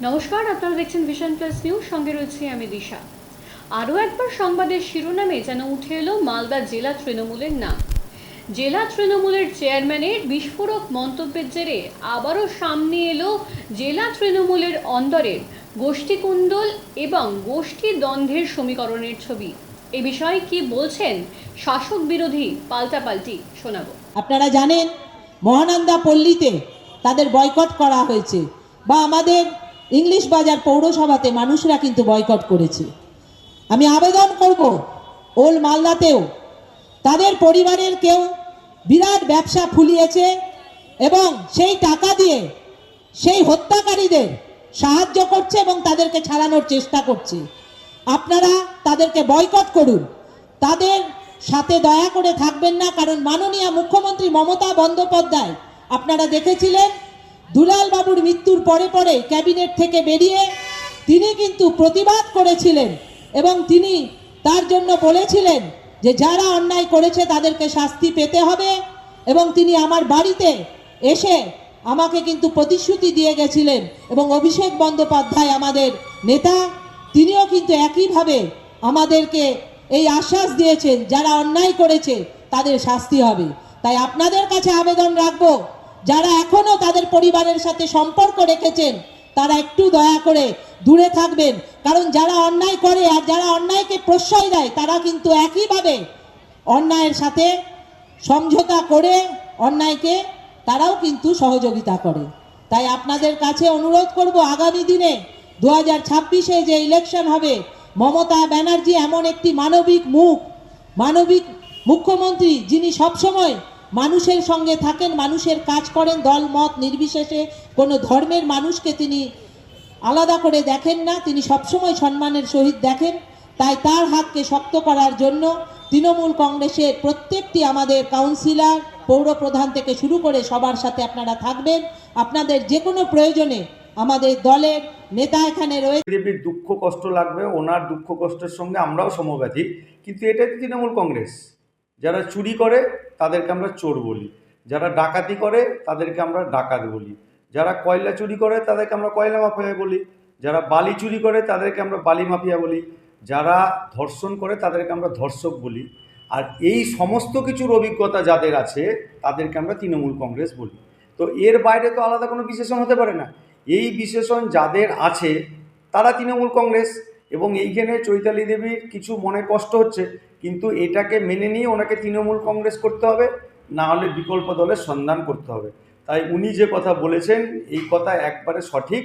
নমস্কার, আপনারা দেখছেন ভিশন প্লাস নিউজ, সঙ্গে রয়েছে আমি দিশা। আরও একবার সংবাদের শিরোনামে যেন উঠে এলো মালদা জেলা তৃণমূলের নাম। জেলা তৃণমূলের চেয়ারম্যানের বিস্ফোরক মন্তব্যের জেরে আবারও সামনে এলো জেলা তৃণমূলের অন্দরের গোষ্ঠীকুন্দল এবং গোষ্ঠী দ্বন্দ্বের সমীকরণের ছবি। এ বিষয়ে কি বলছেন শাসক বিরোধী পাল্টাপাল্টি শোনাবো। আপনারা জানেন মহানন্দা পল্লীতে তাদের বয়কট করা হয়েছে, বা আমাদের ইংলিশ বাজার পৌরসভাতে মানুষরা কিন্তু বয়কট করেছে। আমি আবেদন করব ওল মালদাতেও তাদের পরিবারের কেউ বিরাট ব্যবসা ফুলিয়েছে এবং সেই টাকা দিয়ে সেই হত্যাকারীদের সাহায্য করছে এবং তাদেরকে ছাড়ানোর চেষ্টা করছে। আপনারা তাদেরকে বয়কট করুন, তাদের সাথে দয়া করে থাকবেন না। কারণ মাননীয় মুখ্যমন্ত্রী মমতা বন্দ্যোপাধ্যায়, আপনারা দেখেছিলেন দুলাল বাবুর মৃত্যুর পরে পরে ক্যাবিনেট থেকে বেরিয়ে তিনি কিন্তু প্রতিবাদ করেছিলেন এবং তিনি তার জন্য বলেছিলেন যে যারা অন্যায় করেছে তাদেরকে শাস্তি পেতে হবে। এবং তিনি আমার বাড়িতে এসে আমাকে কিন্তু প্রতিশ্রুতি দিয়ে গেছিলেন, এবং অভিষেক বন্দ্যোপাধ্যায় আমাদের নেতা, তিনিও কিন্তু একইভাবে আমাদেরকে এই আশ্বাস দিয়েছেন যারা অন্যায় করেছে তাদের শাস্তি হবে। তাই আপনাদের কাছে আবেদন রাখবো, যারা এখনো তাদের পরিবারের সাথে সম্পর্ক রেখেছেন তারা একটু দয়া করে দূরে থাকবেন। কারণ যারা অন্যায় করে আর যারা অন্যায়কে প্রশ্রয় দেয় তারা কিন্তু একইভাবে অন্যায়ের সাথে সমঝোতা করে অন্যায়কে তারাও কিন্তু সহযোগিতা করে। তাই আপনাদের কাছে অনুরোধ করব, আগামী দিনে 2026-এ যে ইলেকশন হবে, মমতা ব্যানার্জি এমন একটি মানবিক মুখ্যমন্ত্রী যিনি সবসময় মানুষের সঙ্গে থাকেন, মানুষের কাজ করেন, দল মত নির্বিশেষে কোনো ধর্মের মানুষকে তিনি আলাদা করে দেখেন না, তিনি সবসময় সম্মানের সহিত দেখেন। তাই তার হাতকে শক্ত করার জন্য তৃণমূল কংগ্রেসের প্রত্যেকটি আমাদের কাউন্সিলর, পৌরপ্রধান থেকে শুরু করে সবার সাথে আপনারা থাকবেন। আপনাদের যে কোনো প্রয়োজনে আমাদের দলের নেতা এখানে রয়েছে। দেবীর দুঃখ কষ্ট লাগবে, ওনার দুঃখ কষ্টের সঙ্গে আমরাও সমব্যথী, কিন্তু এটাই তৃণমূল কংগ্রেস। যারা চুরি করে তাদেরকে আমরা চোর বলি, যারা ডাকাতি করে তাদেরকে আমরা ডাকাত বলি, যারা কয়লা চুরি করে তাদেরকে আমরা কয়লা মাফিয়া বলি, যারা বালি চুরি করে তাদেরকে আমরা বালি মাফিয়া বলি, যারা ধর্ষণ করে তাদেরকে আমরা ধর্ষক বলি। আর এই সমস্ত কিছুর অভিজ্ঞতা যাদের আছে তাদেরকে আমরা তৃণমূল কংগ্রেস বলি। তো এর বাইরে তো আলাদা কোনো বিশেষণ হতে পারে না। এই বিশেষণ যাদের আছে তারা তৃণমূল কংগ্রেস। এবং এইখানে চৈতালি দেবীর কিছু মনে কষ্ট হচ্ছে, কিন্তু এটাকে মেনে নিয়ে ওনাকে তৃণমূল কংগ্রেস করতে হবে, না হলে বিকল্প দলের সন্ধান করতে হবে। তাই উনি যে কথা বলেছেন এই কথা একবারে সঠিক,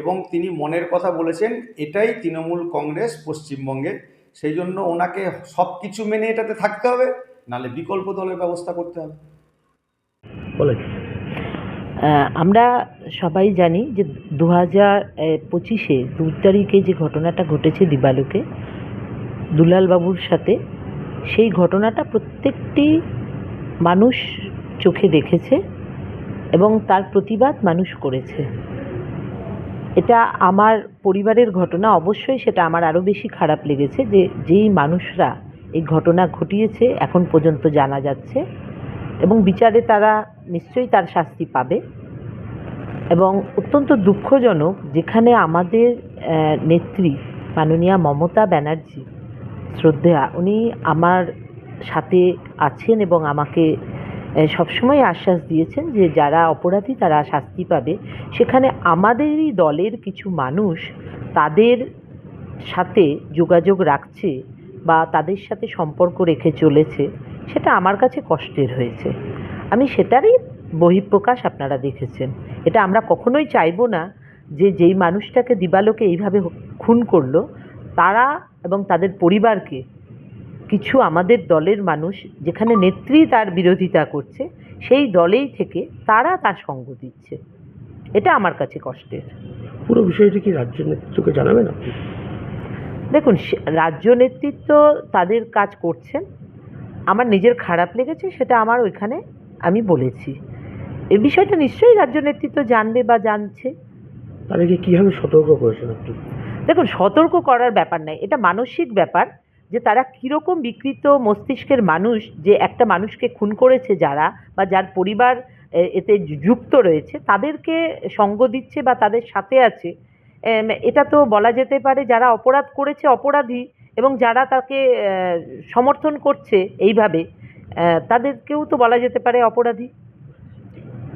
এবং তিনি মনের কথা বলেছেন, এটাই তৃণমূল কংগ্রেস পশ্চিমবঙ্গে। সেই জন্য ওনাকে সব কিছু মেনে এটাতে থাকতে হবে, নাহলে বিকল্প দলের ব্যবস্থা করতে হবে। বলেন। আমরা সবাই জানি যে 2025-এ 2 তারিখে যে ঘটনাটা ঘটেছে দিবালোকে দুলালবাবুর সাথে, সেই ঘটনাটা প্রত্যেকটি মানুষ চোখে দেখেছে এবং তার প্রতিবাদ মানুষ করেছে। এটা আমার পরিবারের ঘটনা, অবশ্যই সেটা আমার আরও বেশি খারাপ লেগেছে যে যেই মানুষরা এই ঘটনা ঘটিয়েছে এখন পর্যন্ত জানা যাচ্ছে, এবং বিচারে তারা নিশ্চয়ই তার শাস্তি পাবে। এবং অত্যন্ত দুঃখজনক, যেখানে আমাদের নেত্রী মাননীয়া মমতা ব্যানার্জি শ্রদ্ধেয়া, উনি আমার সাথে আছেন এবং আমাকে সবসময় আশ্বাস দিয়েছেন যে যারা অপরাধী তারা শাস্তি পাবে, সেখানে আমাদেরই দলের কিছু মানুষ তাদের সাথে যোগাযোগ রাখছে বা তাদের সাথে সম্পর্ক রেখে চলেছে, সেটা আমার কাছে কষ্টের হয়েছে। আমি সেটারই বহিঃপ্রকাশ আপনারা দেখেছেন। এটা আমরা কখনোই চাইবো না যে যেই মানুষটাকে দিবালোকে এইভাবে খুন করলো তারা এবং তাদের পরিবারকে কিছু আমাদের দলের মানুষ, যেখানে নেত্রী তার বিরোধিতা করছে, সেই দলেই থেকে তারা তার সঙ্গ দিচ্ছে। এটা আমার কাছে কষ্টের। পুরো বিষয়টি কি রাজ্য নেতৃত্বকে জানাবেন আপনি? দেখুন, রাজ্য নেতৃত্ব তাদের কাজ করছেন। আমার নিজের খারাপ লেগেছে, সেটা আমার ওইখানে আমি বলেছি। এই বিষয়টা নিশ্চয়ই রাজ্য নেতৃত্ব জানবে বা জানছে। তাদেরকে কীভাবে সতর্ক করেছেন আপনি? দেখুন, সতর্ক করার ব্যাপার নাই, এটা মানসিক ব্যাপার যে তারা কীরকম বিকৃত মস্তিষ্কের মানুষ, যে একটা মানুষকে খুন করেছে যারা, বা যার পরিবার এতে যুক্ত রয়েছে, তাদেরকে সঙ্গ দিচ্ছে বা তাদের সাথে আছে। এটা তো বলা যেতে পারে যারা অপরাধ করেছে অপরাধী, এবং যারা তাকে সমর্থন করছে এইভাবে তাদেরকেও তো বলা যেতে পারে অপরাধী।